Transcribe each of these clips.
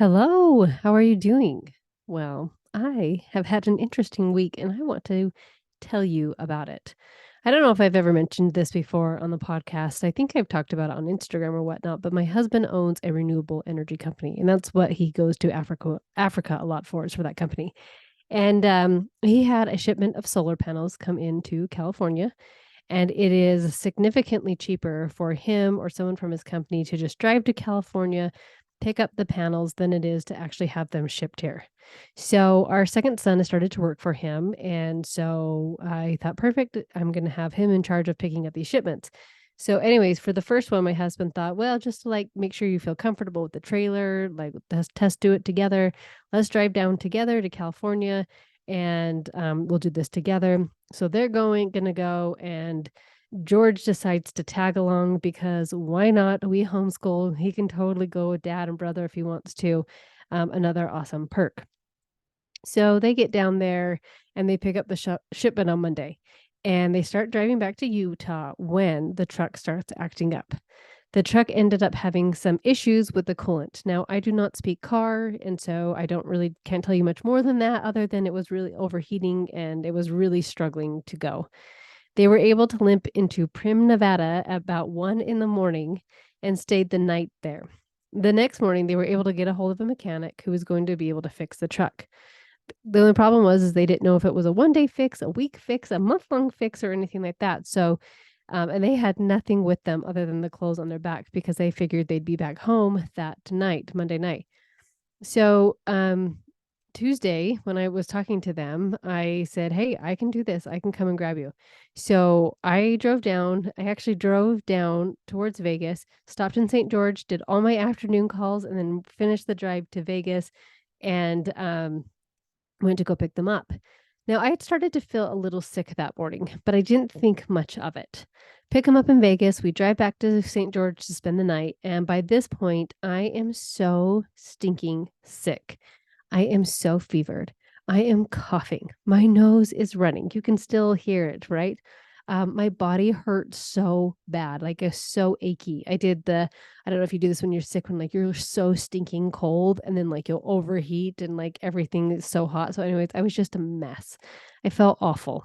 Hello, how are you doing? Well, I have had an interesting week and I want to tell you about it. I don't know if I've ever mentioned this before on the podcast. I think I've talked about it on Instagram or whatnot, but my husband owns a renewable energy company, and that's what he goes to Africa a lot for, is for that company. And he had a shipment of solar panels come into California, and it is significantly cheaper for him or someone from his company to just drive to California, pick up the panels than it is to actually have them shipped here. So our second son has started to work for him. And so I thought, perfect, I'm going to have him in charge of picking up these shipments. So, anyways, for the first one, my husband thought, well, just to like make sure you feel comfortable with the trailer, like let's test do it together. Let's drive down together to California and we'll do this together. So they're gonna go, and George decides to tag along because why not? We homeschool. He can totally go with dad and brother if he wants to. Another awesome perk. So they get down there and they pick up the shipment on Monday, and they start driving back to Utah when the truck starts acting up. The truck ended up having some issues with the coolant. Now, I do not speak car, and so I don't really can't tell you much more than that other than it was really overheating and it was really struggling to go. They were able to limp into Prim, Nevada at about 1 in the morning and stayed the night there. The next morning, they were able to get a hold of a mechanic who was going to be able to fix the truck. The only problem was is they didn't know if it was a one-day fix, a week fix, a month-long fix, or anything like that. So, and they had nothing with them other than the clothes on their back because they figured they'd be back home that night, Monday night. So, Tuesday, when I was talking to them, I said, "Hey, I can do this. I can come and grab you." So I drove down. I actually drove down towards Vegas, stopped in St. George, did all my afternoon calls, and then finished the drive to Vegas, and went to go pick them up. Now, I had started to feel a little sick that morning, but I didn't think much of it. Pick them up in Vegas. We drive back to St. George to spend the night. And by this point, I am so stinking sick. I am so fevered. I am coughing. My nose is running. You can still hear it, right? My body hurt so bad, like it's so achy. I don't know if you do this when you're sick, when like you're so stinking cold and then like you'll overheat and like everything is so hot. So, anyways, I was just a mess. I felt awful.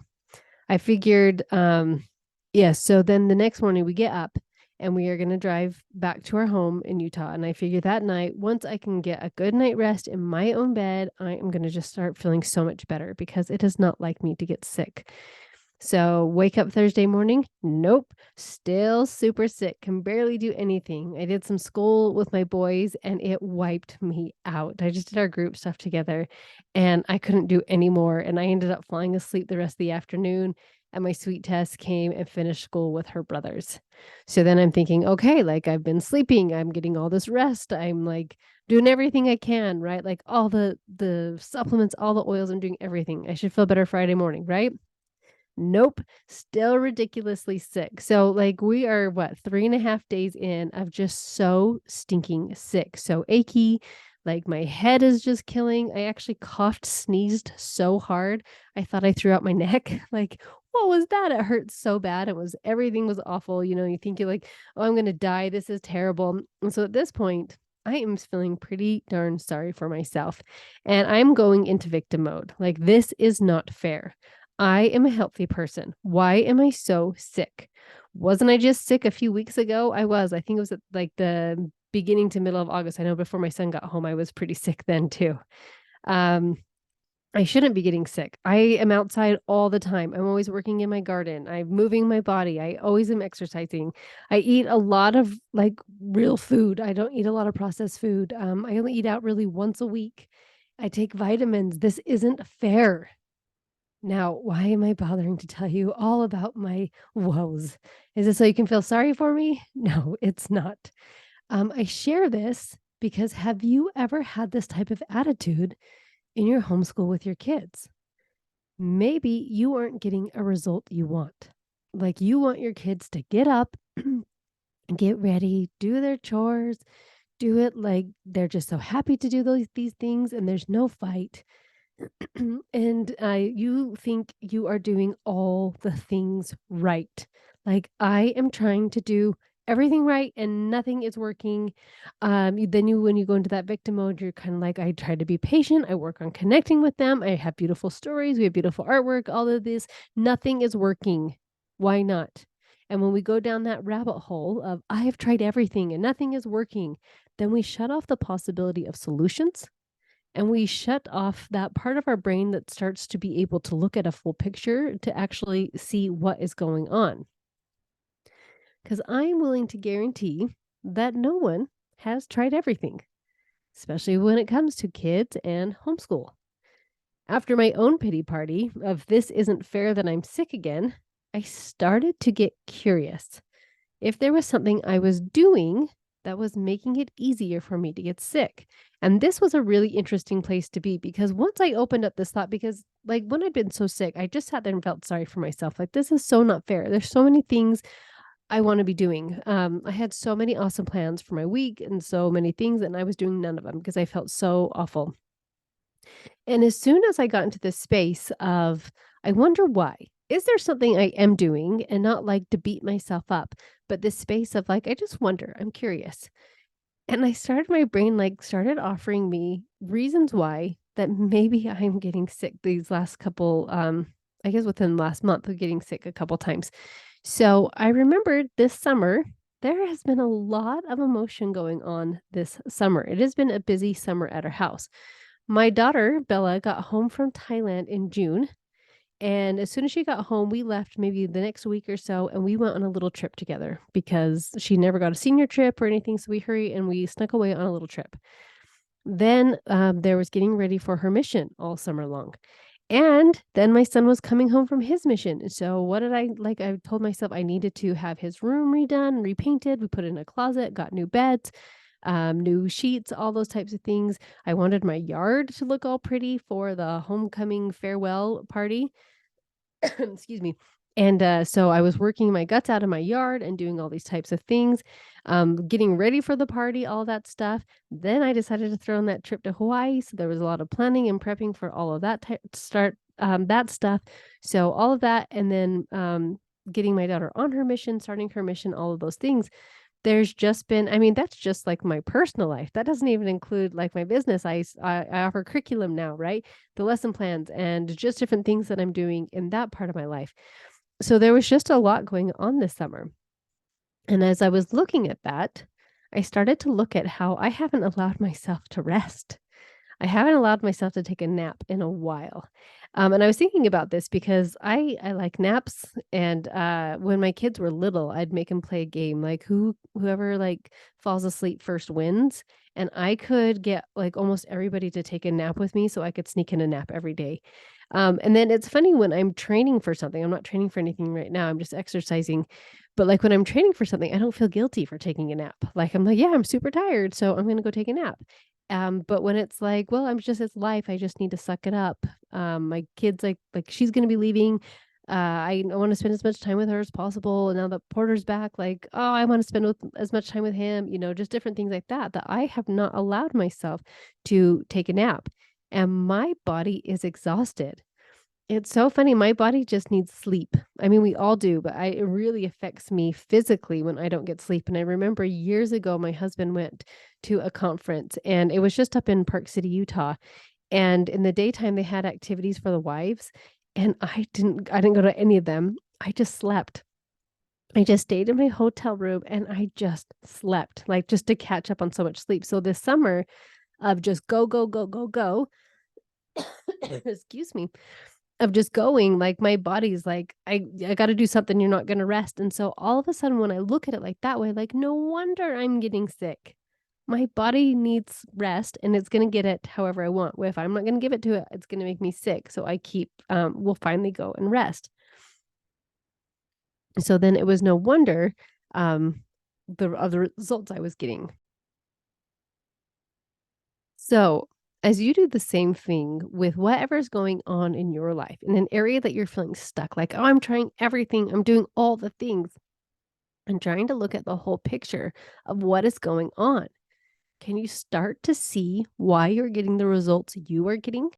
I figured, yeah. So then the next morning we get up and we are going to drive back to our home in Utah. And I figured that night, once I can get a good night rest in my own bed, I am going to just start feeling so much better because it is not like me to get sick. So wake up Thursday morning. Nope. Still super sick. Can barely do anything. I did some school with my boys and it wiped me out. I just did our group stuff together and I couldn't do any more. And I ended up falling asleep the rest of the afternoon. And my sweet test came and finished school with her brothers. So then I'm thinking, okay, like I've been sleeping, I'm getting all this rest. I'm like doing everything I can, right? Like all the supplements, all the oils, I'm doing everything. I should feel better Friday morning, right? Nope, still ridiculously sick. So, like, we are what, 3.5 days in of just so stinking sick, so achy. Like, my head is just killing. I actually coughed, sneezed so hard. I thought I threw out my neck. Like, what was that? It hurt so bad. Everything was awful. You think you're like, oh, I'm going to die. This is terrible. And so at this point, I am feeling pretty darn sorry for myself. And I'm going into victim mode. Like, this is not fair. I am a healthy person. Why am I so sick? Wasn't I just sick a few weeks ago? I was. I think it was at like the beginning to middle of August. I know before my son got home, I was pretty sick then too. Um, I shouldn't be getting sick. I am outside all the time. I'm always working in my garden. I'm moving my body. I always am exercising. I eat a lot of like real food. I don't eat a lot of processed food. I only eat out really once a week. I take vitamins. This isn't fair. Now, why am I bothering to tell you all about my woes? Is it so you can feel sorry for me? No, it's not. I share this because have you ever had this type of attitude in your homeschool with your kids? Maybe you aren't getting a result you want. Like you want your kids to get up, get ready, do their chores, do it like they're just so happy to do these things and there's no fight. And you think you are doing all the things right. Like I am trying to do everything right and nothing is working. When you go into that victim mode, you're kind of like, I try to be patient. I work on connecting with them. I have beautiful stories. We have beautiful artwork, all of this. Nothing is working. Why not? And when we go down that rabbit hole of, I have tried everything and nothing is working, then we shut off the possibility of solutions and we shut off that part of our brain that starts to be able to look at a full picture to actually see what is going on. Because I'm willing to guarantee that no one has tried everything, especially when it comes to kids and homeschool. After my own pity party of this isn't fair that I'm sick again, I started to get curious if there was something I was doing that was making it easier for me to get sick. And this was a really interesting place to be because once I opened up this thought, because like when I'd been so sick, I just sat there and felt sorry for myself. Like, this is so not fair. There's so many things I want to be doing. I had so many awesome plans for my week and so many things, and I was doing none of them because I felt so awful. And as soon as I got into this space of, I wonder why. Is there something I am doing and not like to beat myself up, but this space of like, I just wonder, I'm curious. And I started, my brain like started offering me reasons why that maybe I'm getting sick these last couple, I guess within the last month of getting sick a couple times. So I remembered this summer, there has been a lot of emotion going on this summer. It has been a busy summer at our house. My daughter, Bella, got home from Thailand in June. And as soon as she got home, we left maybe the next week or so and we went on a little trip together because she never got a senior trip or anything. So we hurried and we snuck away on a little trip. Then there was getting ready for her mission all summer long. And then my son was coming home from his mission. So what did I like? I told myself I needed to have his room redone, repainted. We put it in a closet, got new beds, new sheets, all those types of things. I wanted my yard to look all pretty for the homecoming farewell party. Excuse me. And so I was working my guts out in my yard and doing all these types of things, getting ready for the party, all that stuff. Then I decided to throw in that trip to Hawaii. So there was a lot of planning and prepping for all of that start that stuff. So all of that, and then getting my daughter on her mission, starting her mission, all of those things. There's just been, I mean, that's just like my personal life. That doesn't even include like my business. I offer curriculum now, right? The lesson plans and just different things that I'm doing in that part of my life. So there was just a lot going on this summer. And as I was looking at that, I started to look at how I haven't allowed myself to rest. I haven't allowed myself to take a nap in a while. And I was thinking about this because I like naps, and when my kids were little, I'd make them play a game like whoever like falls asleep first wins. And I could get like almost everybody to take a nap with me so I could sneak in a nap every day. And then it's funny when I'm training for something, I'm not training for anything right now, I'm just exercising. But like when I'm training for something, I don't feel guilty for taking a nap. Like I'm like, yeah, I'm super tired, so I'm going to go take a nap. But when it's like, well, it's life. I just need to suck it up. My kid's like she's gonna be leaving. I want to spend as much time with her as possible. And now that Porter's back, like, oh, I want to spend as much time with him, just different things like that, that I have not allowed myself to take a nap. And my body is exhausted. It's so funny. My body just needs sleep. I mean, we all do, but it really affects me physically when I don't get sleep. And I remember years ago, my husband went to a conference and it was just up in Park City, Utah. And in the daytime, they had activities for the wives. And I didn't go to any of them. I just slept. I just stayed in my hotel room and I just slept, like just to catch up on so much sleep. So this summer of just go, go, go, go, go, excuse me, of just going, like my body's like, I got to do something. You're not going to rest. And so all of a sudden, when I look at it like that way, like no wonder I'm getting sick. My body needs rest and it's going to get it however I want. If I'm not going to give it to it, it's going to make me sick. So I will finally go and rest. So then it was no wonder the other results I was getting. So, as you do the same thing with whatever's going on in your life, in an area that you're feeling stuck, like, oh, I'm trying everything, I'm doing all the things, and trying to look at the whole picture of what is going on, can you start to see why you're getting the results you are getting?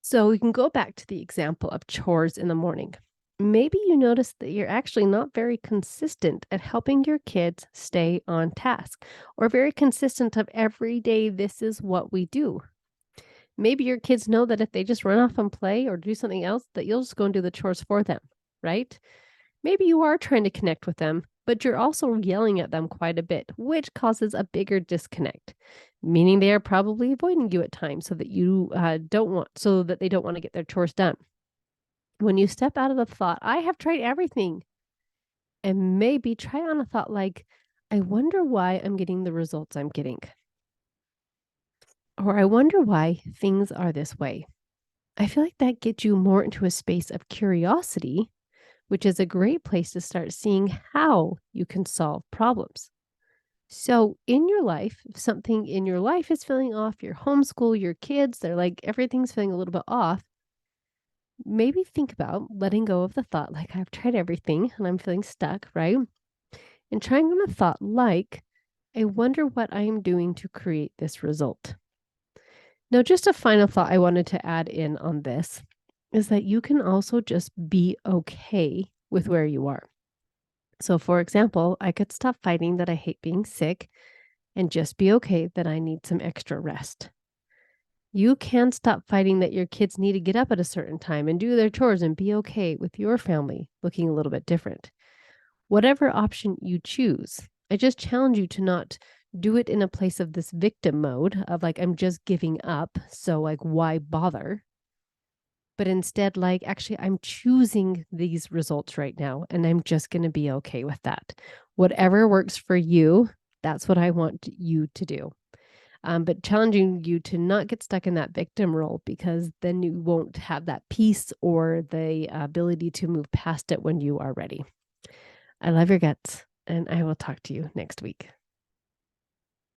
So, we can go back to the example of chores in the morning. Maybe you notice that you're actually not very consistent at helping your kids stay on task or very consistent of every day, this is what we do. Maybe your kids know that if they just run off and play or do something else, that you'll just go and do the chores for them, right? Maybe you are trying to connect with them, but you're also yelling at them quite a bit, which causes a bigger disconnect, meaning they are probably avoiding you at times so that so that they don't want to get their chores done. When you step out of the thought, I have tried everything, and maybe try on a thought like, I wonder why I'm getting the results I'm getting, or I wonder why things are this way. I feel like that gets you more into a space of curiosity, which is a great place to start seeing how you can solve problems. So, in your life, if something in your life is feeling off, your homeschool, your kids, they're like everything's feeling a little bit off, maybe think about letting go of the thought like, I've tried everything and I'm feeling stuck, right? And trying on a thought like, I wonder what I am doing to create this result. Now, just a final thought I wanted to add in on this is that you can also just be okay with where you are. So, for example, I could stop fighting that I hate being sick and just be okay that I need some extra rest. You can stop fighting that your kids need to get up at a certain time and do their chores and be okay with your family looking a little bit different. Whatever option you choose, I just challenge you to not do it in a place of this victim mode of like, I'm just giving up. So, like, why bother? But instead, like, actually, I'm choosing these results right now and I'm just going to be okay with that. Whatever works for you, that's what I want you to do. But challenging you to not get stuck in that victim role because then you won't have that peace or the ability to move past it when you are ready. I love your guts, and I will talk to you next week.